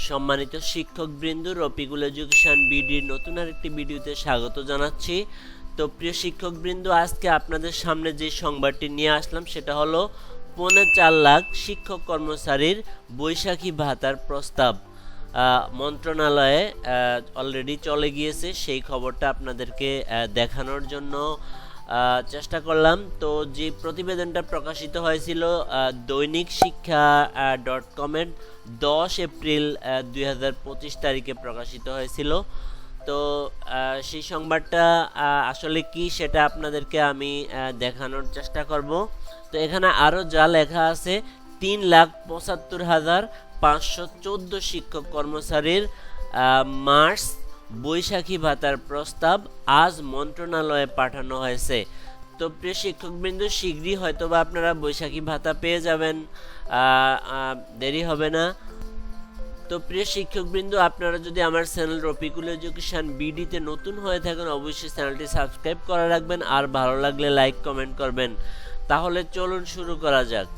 সম্মানিত শিক্ষকবৃন্দ, রফিকুল এডুকেশন বিডির নতুন আরেকটি ভিডিওতে স্বাগত জানাচ্ছি। তো প্রিয় শিক্ষকবৃন্দ, আজকে আপনাদের সামনে যে সংবাদটি নিয়ে আসলাম সেটা হলো 4.5 লাখ শিক্ষক কর্মচারীর বৈশাখী ভাতার প্রস্তাব মন্ত্রণালয়ে অলরেডি চলে গিয়েছে। সেই খবরটা আপনাদেরকে দেখানোর জন্য চেষ্টা করলাম। তো যে প্রতিবেদনটা প্রকাশিত হয়েছিল দৈনিক শিক্ষা .com-এর 10 এপ্রিল 2025 তারিখে প্রকাশিত হয়েছিল। তো সেই সংবাদটা আসলে কি সেটা আপনাদেরকে আমি দেখানোর চেষ্টা করব। তো এখানে আরও যা লেখা আছে, 3,75,514 শিক্ষক কর্মচারীর মার্চ বৈশাখী ভাতার প্রস্তাব আজ মন্ত্রণালয়ে পাঠানো হয়েছে। তো প্রিয় শিক্ষকবৃন্দ, শীঘ্রই হয়তোবা আপনারা বৈশাখী ভাতা পেয়ে যাবেন, দেরি হবে না। তো প্রিয় শিক্ষকবৃন্দ, আপনারা যদি আমার চ্যানেল রফিকুল এডুকেশন বিডিতে নতুন হয়ে থাকেন অবশ্যই চ্যানেলটি সাবস্ক্রাইব করে রাখবেন, আর ভালো লাগলে লাইক কমেন্ট করবেন। তাহলে চলুন শুরু করা যাক।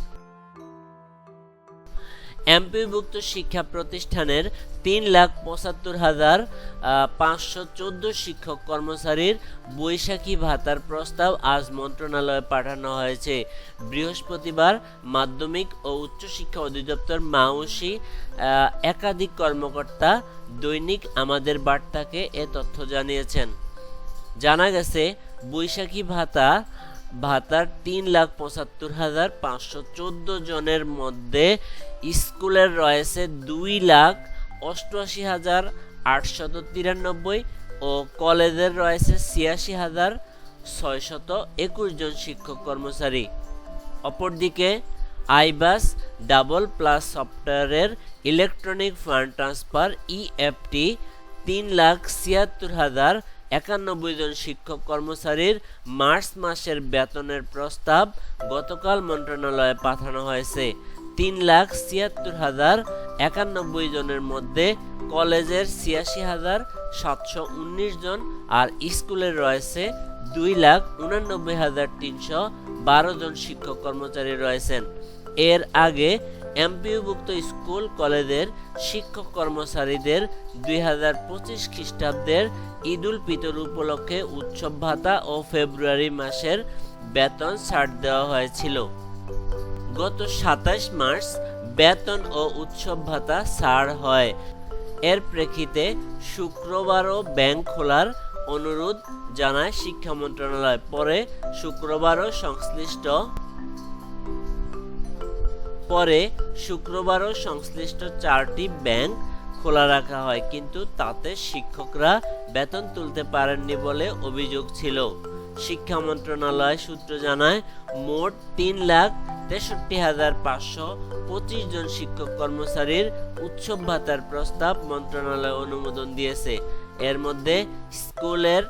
এমপিওভুক্ত শিক্ষা প্রতিষ্ঠানের 3,75,514 শিক্ষক কর্মচারীর বৈশাখী ভাতার প্রস্তাব আজ মন্ত্রণালয়ে পাঠানো হয়েছে। বৃহস্পতিবার মাধ্যমিক ও উচ্চশিক্ষা অধিদপ্তর মাউসি একাধিক কর্মকর্তা দৈনিক আমাদের বার্তাকে এ তথ্য জানিয়েছেন। জানা গেছে, বৈশাখী ভাতার 3,75,514 জনের মধ্যে স্কুলের রয়েছে 2,88,893 ও কলেজের রয়েছে 86,621 জন শিক্ষক কর্মচারী। অপরদিকে আইবাস ডাবল প্লাস সফটওয়্যারের ইলেকট্রনিক ফান্ড ট্রান্সফার EFT 3,76,091 জন শিক্ষক কর্মচারীর মার্চ মাসের বেতনের প্রস্তাব গতকাল মন্ত্রণালয়ে পাঠানো হয়েছে। 3,76,091 জনের মধ্যে কলেজের 86,719 জন আর স্কুলের রয়েছে 2,89,312 জন শিক্ষক কর্মচারী রয়েছেন। এর আগে এমপিওভুক্ত স্কুল কলেজের শিক্ষক কর্মচারীদের 2025 খ্রিস্টাব্দের ঈদুল ফিতর উপলক্ষে উৎসব ভাতা ও ফেব্রুয়ারি মাসের বেতন ছাড় দেওয়া হয়েছিল। গত 27 মার্চ বেতন ও উৎসব ভাতা ছাড় হয়। এর প্রেক্ষিতে শুক্রবারও ব্যাংক খোলার অনুরোধ জানায় শিক্ষা মন্ত্রণালয়। পরে শুক্রবারও সংশ্লিষ্ট 4টি ব্যাংক খোলা রাখা হয়, কিন্তু তাতে শিক্ষকরা বেতন তুলতে পারেননি বলে অভিযোগ ছিল। শিক্ষা মন্ত্রণালয় সূত্র জানায়, মোট 3,63,525 জন শিক্ষক কর্মচারীর উৎসব ভাতার প্রস্তাব মন্ত্রণালয় অনুমোদন দিয়েছে। এর মধ্যে স্কুলের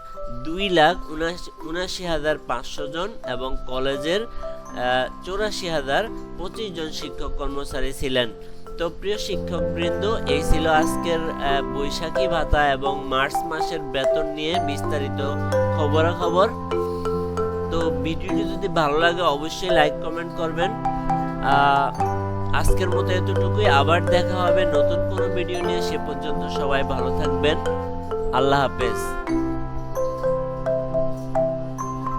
2,79,500 জন এবং কলেজের 84,025 জন শিক্ষক কর্মচারী ছিলেন। তো প্রিয় শিক্ষকবৃন্দ, এই ছিল আজকের বৈশাখী ভাতা এবং মার্চ মাসের বেতন নিয়ে বিস্তারিত খবরাখবর। তো ভিডিওটি যদি ভালো লাগে অবশ্যই লাইক কমেন্ট করবেন। আজকের মতো এতটুকুই, আবার দেখা হবে নতুন কোনো ভিডিও নিয়ে। সে পর্যন্ত সবাই ভালো থাকবেন। আল্লাহ হাফেজ।